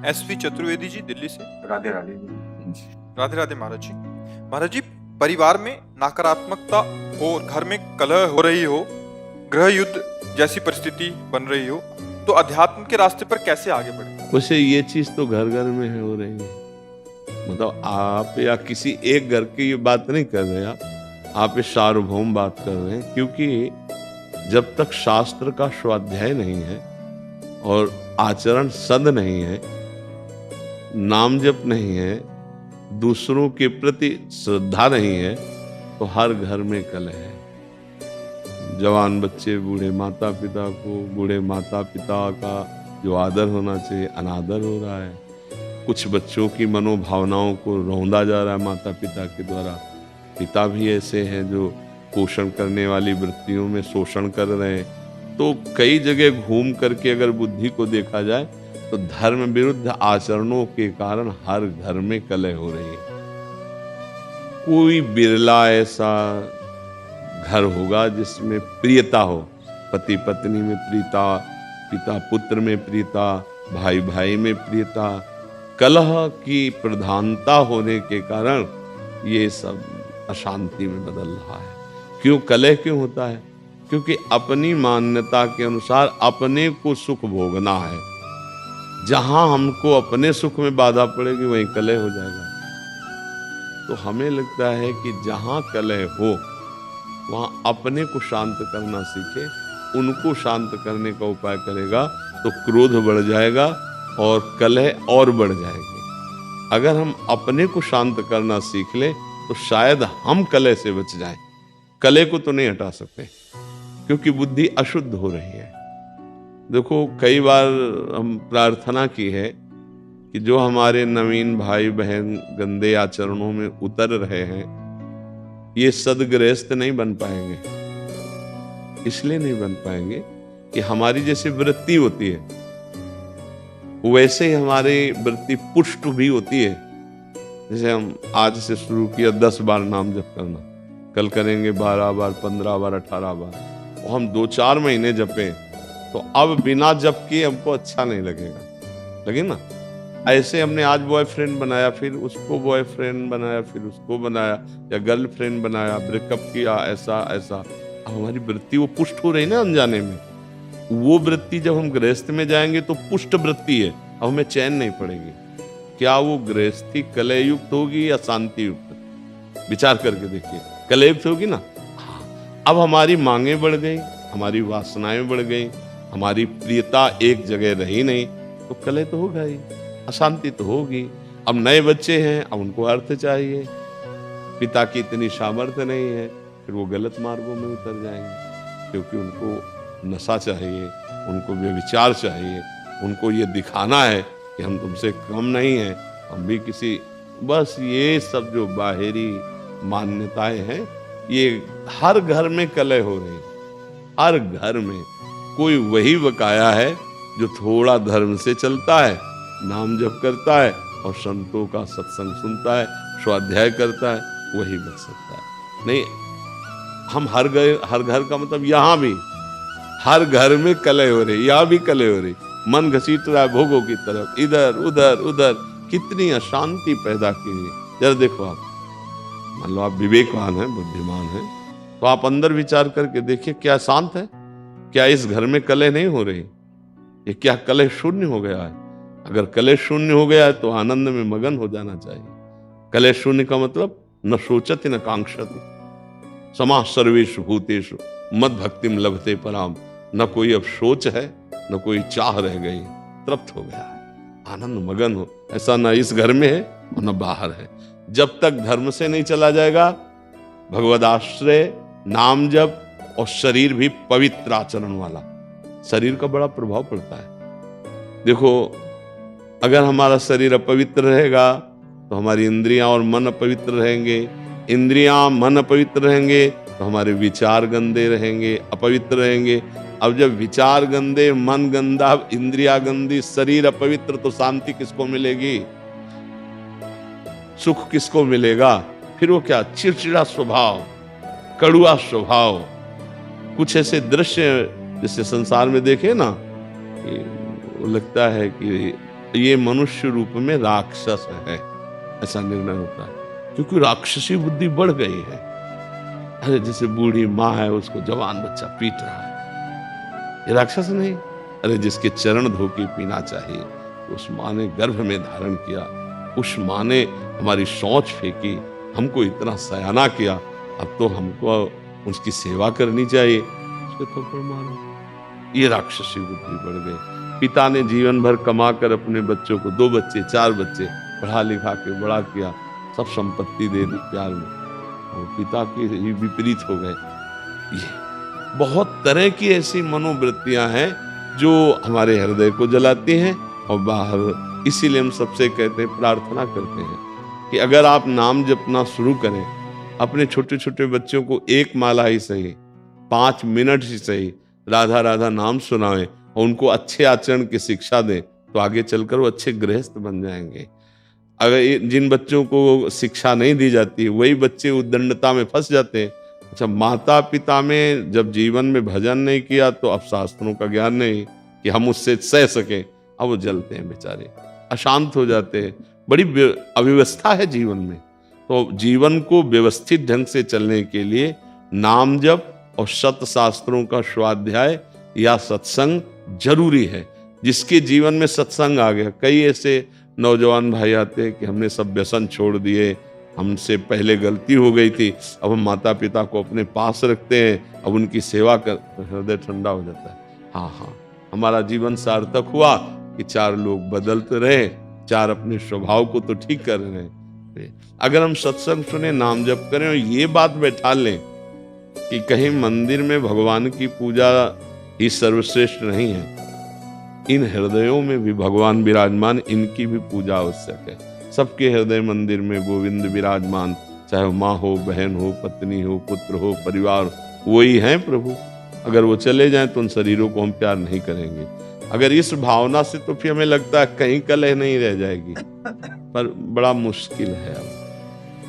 SV Chaturvedi ji Delhi से। राधे राधे जी। राधे राधे महाराज जी। महाराज जी, परिवार में नकारात्मकता हो, घर में कलह हो रही हो, गृह युद्ध जैसी परिस्थिति बन रही हो, तो अध्यात्म के रास्ते पर कैसे आगे बढ़े? वैसे ये चीज तो घर घर में हो रही है। मतलब आप या किसी एक घर की ये बात नहीं कर रहे, आप ये सार्वभौम बात कर रहे हैं। क्योंकि जब तक शास्त्र का स्वाध्याय नहीं है और आचरण सद नहीं है, नाम जप नहीं है, दूसरों के प्रति श्रद्धा नहीं है, तो हर घर में कलह है। जवान बच्चे बूढ़े माता पिता को, बूढ़े माता पिता का जो आदर होना चाहिए अनादर हो रहा है। कुछ बच्चों की मनोभावनाओं को रौंदा जा रहा है माता पिता के द्वारा। पिता भी ऐसे हैं जो पोषण करने वाली वृत्तियों में शोषण कर रहे हैं। तो कई जगह घूम करके अगर बुद्धि को देखा जाए तो धर्म विरुद्ध आचरणों के कारण हर घर में कलह हो रही है। कोई बिरला ऐसा घर होगा जिसमें प्रियता हो, पति पत्नी में प्रियता, पिता पुत्र में प्रियता, भाई भाई में प्रियता। कलह की प्रधानता होने के कारण ये सब अशांति में बदल रहा है। क्यों कलह क्यों होता है? क्योंकि अपनी मान्यता के अनुसार अपने को सुख भोगना है। जहां हमको अपने सुख में बाधा पड़ेगी वहीं कलह हो जाएगा। तो हमें लगता है कि जहां कलह हो वहां अपने को शांत करना सीखे, उनको शांत करने का उपाय करेगा तो क्रोध बढ़ जाएगा और कलह और बढ़ जाएगी। अगर हम अपने को शांत करना सीख लें तो शायद हम कलह से बच जाएं। कलह को तो नहीं हटा सकते क्योंकि बुद्धि अशुद्ध हो रही है। देखो, कई बार हम प्रार्थना की है कि जो हमारे नवीन भाई बहन गंदे आचरणों में उतर रहे हैं, ये सदगृहस्थ नहीं बन पाएंगे। इसलिए नहीं बन पाएंगे कि हमारी जैसे वृत्ति होती है वैसे ही हमारी वृत्ति पुष्ट भी होती है। जैसे हम आज से शुरू किया 10 बार नाम जप करना, कल करेंगे 12 बार, 15 बार, 18 बार, और हम 2-4 महीने जपें तो अब बिना जप किए हमको अच्छा नहीं लगेगा, लगे ना? ऐसे हमने आज बॉयफ्रेंड बनाया, फिर उसको बॉयफ्रेंड बनाया, फिर उसको बनाया, या गर्लफ्रेंड बनाया, ब्रेकअप किया, ऐसा ऐसा। अब हमारी वृत्ति वो पुष्ट हो रही ना अनजाने में। वो वृत्ति जब हम गृहस्थ में जाएंगे तो पुष्ट वृत्ति है, अब हमें चैन नहीं पड़ेगी। क्या वो गृहस्थी कलह युक्त होगी या शांति युक्त? विचार करके देखिए, कलह युक्त होगी ना। अब हमारी मांगे बढ़ गई, हमारी वासनाएं बढ़ गई, हमारी प्रियता एक जगह रही नहीं, तो कलह तो होगा ही, अशांति तो होगी। अब नए बच्चे हैं, अब उनको अर्थ चाहिए, पिता की इतनी सामर्थ्य नहीं है, फिर वो गलत मार्गों में उतर जाएंगे क्योंकि उनको नशा चाहिए, उनको व्यभिचार चाहिए, उनको ये दिखाना है कि हम तुमसे कम नहीं हैं, हम भी किसी। बस ये सब जो बाहरी मान्यताएं हैं, ये हर घर में कलह हो रही है। हर घर में कोई वही बकाया है जो थोड़ा धर्म से चलता है, नाम जप करता है और संतों का सत्संग सुनता है, स्वाध्याय करता है, वही बच सकता है। नहीं, हम हर घर का मतलब यहाँ भी हर घर में कलह हो रही, यहाँ भी कलह हो रही, मन घसीट रहा है भोगों की तरफ, इधर उधर उधर, कितनी अशांति पैदा की है। जरा देखो, आप मान लो आप विवेकवान हैं, बुद्धिमान हैं, तो आप अंदर विचार करके देखिए क्या शांत है? क्या इस घर में कलह नहीं हो रही? ये क्या कलह शून्य हो गया है? अगर कलह शून्य हो गया है तो आनंद में मगन हो जाना चाहिए। कलह शून्य का मतलब न सोचति न कांक्षति, समा सर्वेषु भूतेषु मद भक्तिम लभते पराम। न कोई अब सोच है, न कोई चाह रह गई, तृप्त हो गया है, आनंद मगन हो। ऐसा न इस घर में है और न बाहर है। जब तक धर्म से नहीं चला जाएगा, भगवदाश्रय, नाम जप और शरीर भी पवित्र आचरण वाला, शरीर का बड़ा प्रभाव पड़ता है। देखो, अगर हमारा शरीर अपवित्र रहेगा तो हमारी इंद्रियां और मन अपवित्र रहेंगे, इंद्रियां मन अपवित्र रहेंगे तो हमारे विचार गंदे रहेंगे, अपवित्र रहेंगे। अब जब विचार गंदे, मन गंदा, इंद्रिया गंदी, शरीर अपवित्र, तो शांति किसको मिलेगी? सुख किसको मिलेगा? फिर वो क्या, चिड़चिड़ा स्वभाव, कड़ुआ स्वभाव। कुछ ऐसे दृश्य जैसे संसार में देखे ना, वो लगता है कि ये मनुष्य रूप में राक्षस है, ऐसा निर्णय होता है, क्योंकि राक्षसी बुद्धि बढ़ गई है। अरे जैसे बूढ़ी माँ है, उसको जवान बच्चा पीट रहा है, ये राक्षस नहीं। अरे जिसके चरण धो के पीना चाहिए, उस माँ ने गर्भ में धारण किया, उस माँ ने हमारी सोच फेंकी, हमको इतना सयाना किया, अब तो हमको उसकी सेवा करनी चाहिए, उसके थप्पड़ मारो। ये राक्षसी बुद्धि बढ़ गई। पिता ने जीवन भर कमा कर अपने बच्चों को 2 बच्चे 4 बच्चे पढ़ा लिखा के बड़ा किया, सब संपत्ति दे दी प्यार में, और पिता के ही विपरीत हो गए। ये बहुत तरह की ऐसी मनोवृत्तियां हैं जो हमारे हृदय को जलाती हैं और बाहर। इसीलिए हम सबसे कहते हैं, प्रार्थना करते हैं कि अगर आप नाम जपना शुरू करें, अपने छोटे छोटे बच्चों को 1 माला ही सही, 5 मिनट ही सही राधा राधा नाम सुनाएं और उनको अच्छे आचरण की शिक्षा दें, तो आगे चलकर वो अच्छे गृहस्थ बन जाएंगे। अगर जिन बच्चों को शिक्षा नहीं दी जाती, वही बच्चे उद्दंडता में फंस जाते हैं। अच्छा, माता पिता में जब जीवन में भजन नहीं किया, तो अब शास्त्रों का ज्ञान नहीं कि हम उससे सह सकें, अब वो जलते हैं बेचारे, अशांत हो जाते हैं। बड़ी अव्यवस्था है जीवन में। तो जीवन को व्यवस्थित ढंग से चलने के लिए नाम जप और सत शास्त्रों का स्वाध्याय या सत्संग जरूरी है। जिसके जीवन में सत्संग आ गया, कई ऐसे नौजवान भाई आते हैं कि हमने सब व्यसन छोड़ दिए, हमसे पहले गलती हो गई थी, अब हम माता पिता को अपने पास रखते हैं, अब उनकी सेवा कर, हृदय ठंडा हो जाता है। हाँ, हमारा जीवन सार्थक हुआ कि 4 लोग बदलते रहे, 4 अपने स्वभाव को तो ठीक कर रहे हैं। अगर हम सत्संग सुने, नाम जप करें और ये बात बैठा लें कि कहीं मंदिर में भगवान की पूजा ही सर्वश्रेष्ठ नहीं है, इन हृदयों में भी भगवान विराजमान, इनकी भी पूजा आवश्यक है। सबके हृदय मंदिर में गोविंद विराजमान, चाहे माँ हो, बहन हो, पत्नी हो, पुत्र हो, परिवार, वही हैं प्रभु। अगर वो चले जाएं तो उन शरीरों को हम प्यार नहीं करेंगे। अगर इस भावना से, तो फिर हमें लगता है कहीं कलह नहीं रह जाएगी, पर बड़ा मुश्किल है अब,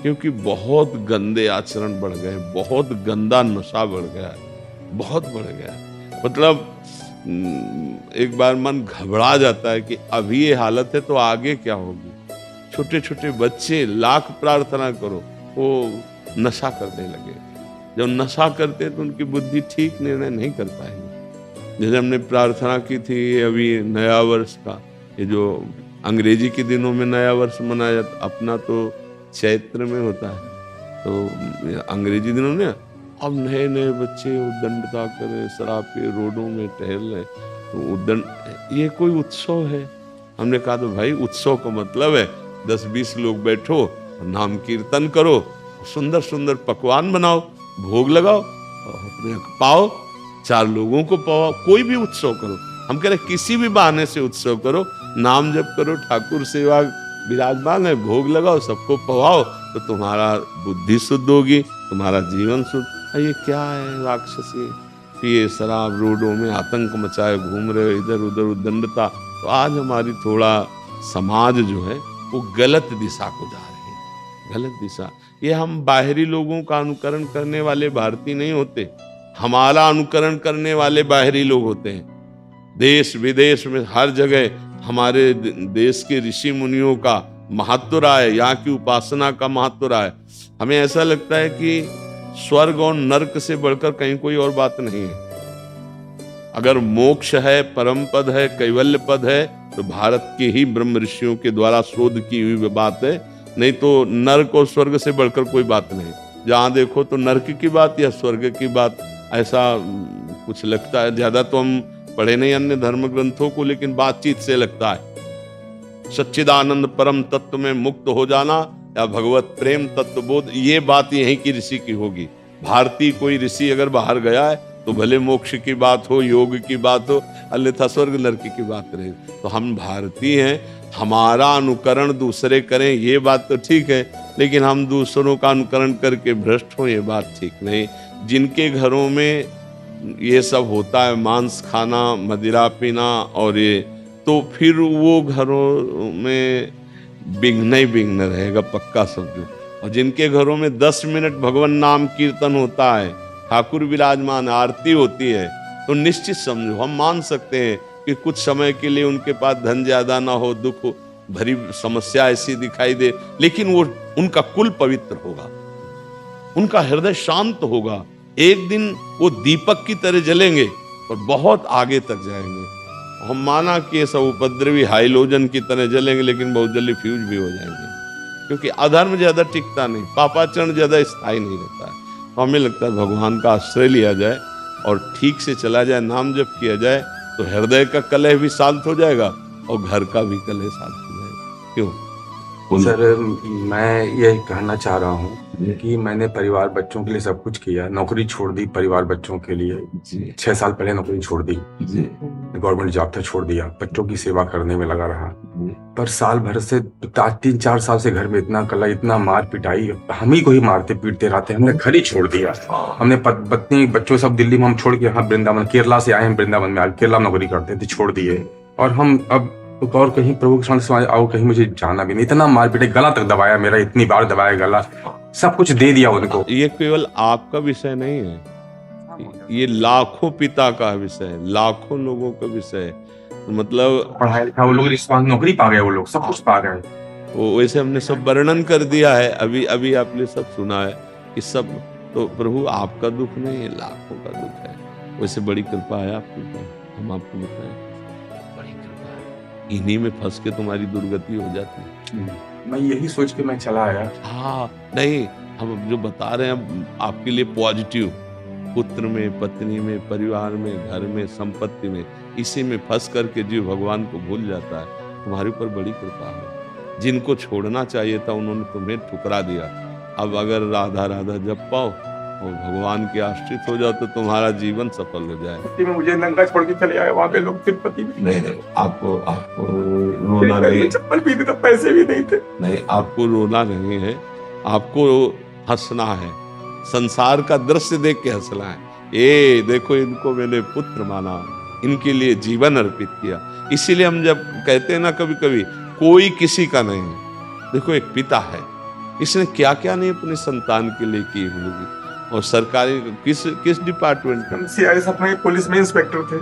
क्योंकि बहुत गंदे आचरण बढ़ गए, बहुत गंदा नशा बढ़ गया है, बहुत बढ़ गया। मतलब एक बार मन घबरा जाता है कि अभी ये हालत है तो आगे क्या होगी। छोटे छोटे बच्चे, लाख प्रार्थना करो, वो नशा करने लगे। जब नशा करते तो उनकी बुद्धि ठीक निर्णय नहीं कर पाएगी। जैसे हमने प्रार्थना की थी अभी नया वर्ष का, ये जो अंग्रेजी के दिनों में नया वर्ष मनाया जाता, अपना तो चैत्र में होता है, तो अंग्रेजी दिनों में अब नए नए बच्चे उद्दंडता करें, शराब के रोडों में टहल रहे, तो उद्दंड, ये कोई उत्सव है? हमने कहा तो भाई उत्सव का मतलब है 10-20 लोग बैठो, नाम कीर्तन करो, सुंदर सुंदर पकवान बनाओ, भोग लगाओ, अपने पाओ, 4 लोगों को पाओ, कोई भी उत्सव करो। हम कह रहे किसी भी बहाने से उत्सव करो, नाम जप करो, ठाकुर सेवा विराजमान है, भोग लगाओ, सबको पवाओ, तो तुम्हारा बुद्धि शुद्ध होगी, तुम्हारा जीवन शुद्ध। ये क्या है? राक्षसी पिए शराब, रोडों में आतंक मचाए घूम रहे, इधर उधर उद्दंडता। तो आज हमारी थोड़ा समाज जो है वो गलत दिशा को जा रही है, गलत दिशा। ये हम बाहरी लोगों का अनुकरण करने वाले भारतीय नहीं होते, हमारा अनुकरण करने वाले बाहरी लोग होते हैं। देश विदेश में हर जगह हमारे देश के ऋषि मुनियों का महत्व रहा है, यहाँ की उपासना का महत्व रहा है। हमें ऐसा लगता है कि स्वर्ग और नरक से बढ़कर कहीं कोई और बात नहीं है। अगर मोक्ष है, परम पद है, कैवल्य पद है, तो भारत के ही ब्रह्म ऋषियों के द्वारा शोध की हुई बात है। नहीं तो नरक और स्वर्ग से बढ़कर कोई बात नहीं। जहां देखो तो नरक की बात या स्वर्ग की बात, ऐसा कुछ लगता है। ज्यादा तो हम पढ़े नहीं अन्य धर्म ग्रंथों को, लेकिन बातचीत से लगता है सच्चिदानंद परम तत्व में मुक्त हो जाना या भगवत प्रेम तत्व बोध, ये बात यहीं की ऋषि की होगी। भारतीय कोई ऋषि अगर बाहर गया है तो भले मोक्ष की बात हो, योग की बात हो, अन्यथा स्वर्ग नरक की बात रहे। तो हम भारतीय हैं, हमारा अनुकरण दूसरे करें ये बात तो ठीक है, लेकिन हम दूसरों का अनुकरण करके भ्रष्ट हो ये बात ठीक नहीं। जिनके घरों में ये सब होता है, मांस खाना, मदिरा पीना और ये, तो फिर वो घरों में विघ्न ही विघ्न रहेगा, पक्का समझो। और जिनके घरों में 10 मिनट भगवान नाम कीर्तन होता है, ठाकुर विराजमान, आरती होती है, तो निश्चित समझो हम मान सकते हैं कि कुछ समय के लिए उनके पास धन ज्यादा ना हो, दुख हो, भरी समस्या ऐसी दिखाई दे, लेकिन वो उनका कुल पवित्र होगा, उनका हृदय शांत होगा। एक दिन वो दीपक की तरह जलेंगे और बहुत आगे तक जाएंगे। हम माना कि ये सब उपद्रवी हाइलोजन की तरह जलेंगे, लेकिन बहुत जल्दी फ्यूज भी हो जाएंगे, क्योंकि अधर्म ज्यादा टिकता नहीं, पापाचरण ज्यादा स्थायी नहीं रहता है। तो हमें लगता है भगवान का आश्रय लिया जाए और ठीक से चला जाए, नाम जप किया जाए, तो हृदय का कलह भी शांत हो जाएगा और घर का भी कलह शांत हो जाएगा। क्यों? सर, मैं ये कहना चाह रहा हूँ कि मैंने परिवार बच्चों के लिए सब कुछ किया, नौकरी छोड़ दी परिवार बच्चों के लिए। 6 साल पहले नौकरी छोड़ दी, गवर्नमेंट जॉब था, छोड़ दिया, बच्चों की सेवा करने में लगा रहा। पर साल भर से 3-4 साल से घर में इतना कला, इतना मार पिटाई, हम ही को ही मारते पीटते रहते, हमने घर ही छोड़ दिया। हमने पत्नी बच्चों सब दिल्ली में हम छोड़ के, हाँ वृंदावन, केरला से आए हैं, वृंदावन में केरला में नौकरी करते थे, छोड़ दिए। और हम अब और कहीं प्रभु के सामने और कहीं मुझे जाना भी नहीं, इतना मार पीटे, गला तक दबाया मेरा, इतनी बार दबाया गला, सब कुछ दे दिया उनको। ये केवल आपका विषय नहीं है, ये लाखों पिता का विषय है, लाखों लोगों का विषय है। मतलब पढ़ाया लिखा वो लोग नौकरी पा गए, वो लोग सब कुछ पा गए। वो वैसे हमने सब वर्णन कर दिया है, अभी अभी आपने सब सुना है कि सब, तो प्रभु आपका दुख नहीं है, लाखों का दुख है। वैसे बड़ी कृपा है आपके ऊपर, हम आपको बताएं, बड़ी कृपा है। इन्हीं में फंस के तुम्हारी दुर्गति हो जाती है। मैं यही सोच के मैं चला आया। हाँ नहीं, हम जो बता रहे हैं आपके लिए पॉजिटिव, पुत्र में, पत्नी में, परिवार में, घर में, संपत्ति में, इसी में फंस करके जीव भगवान को भूल जाता है। तुम्हारे ऊपर बड़ी कृपा है। जिनको छोड़ना चाहिए था उन्होंने तुम्हें ठुकरा दिया। अब अगर राधा राधा जप पाओ और भगवान के आश्रित हो जाओ तो तुम्हारा जीवन सफल हो जाए। में मुझे नंगा छोड़ के चले आए, वहां पे लोग तिरुपति में। नहीं, आपको रोना नहीं, चप्पल भी थे, पैसे भी नहीं थे। नहीं, आपको रोना नहीं है, आपको हंसना है, संसार का दृश्य देख के हंसना है। ये देखो, इनको मैंने पुत्र माना, इनके लिए जीवन अर्पित किया। इसीलिए हम जब कहते हैं ना कभी कभी कोई किसी का नहीं है, देखो एक पिता है, इसने क्या क्या नहीं अपने संतान के लिए की होगी। और सरकारी किस डिपार्टमेंट में, CISF में पुलिस में इंस्पेक्टर थे।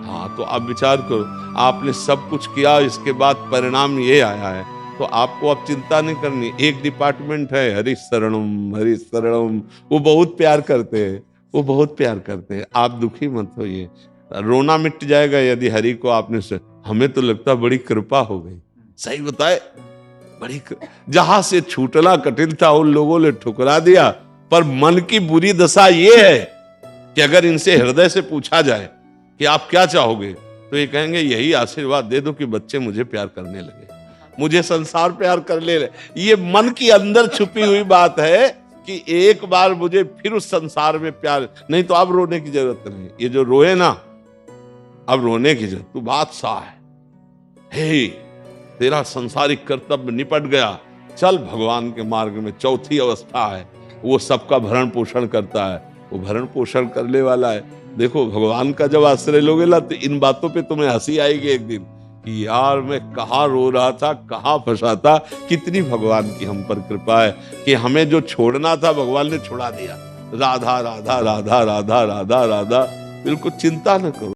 हाँ, तो आप विचार करो, आपने सब कुछ किया, इसके बाद परिणाम ये आया है, तो आपको अब चिंता नहीं करनी। एक डिपार्टमेंट है हरि शरणम, हरि शरणम, वो बहुत प्यार करते हैं, वो बहुत प्यार करते हैं। आप दुखी मत होइए, रोना मिट जाएगा यदि हरि को आपने से। हमें तो लगता बड़ी कृपा हो गई, सही बताए, बड़ी जहां से छूटना कठिन था उन लोगों ने ठुकरा दिया। पर मन की बुरी दशा ये है कि अगर इनसे हृदय से पूछा जाए कि आप क्या चाहोगे, तो ये कहेंगे यही आशीर्वाद दे दो कि बच्चे मुझे प्यार करने लगे, मुझे संसार प्यार कर ले। ये मन की अंदर छुपी हुई बात है कि एक बार मुझे फिर उस संसार में प्यार, नहीं तो अब रोने की जरूरत नहीं। ये जो रोए ना, अब रोने की जरूरत, तू बादशाह है, हे तेरा संसारिक कर्तव्य निपट गया, चल भगवान के मार्ग में। चौथी अवस्था है, वो सबका भरण पोषण करता है, वो भरण पोषण करने वाला है। देखो भगवान का जब आश्रय लोगे ना, तो इन बातों पे तुम्हें हंसी आएगी एक दिन कि यार मैं कहाँ रो रहा था, कहाँ फंसा था। कितनी भगवान की हम पर कृपा है कि हमें जो छोड़ना था भगवान ने छुड़ा दिया। राधा राधा राधा राधा राधा राधा, बिल्कुल चिंता न करो।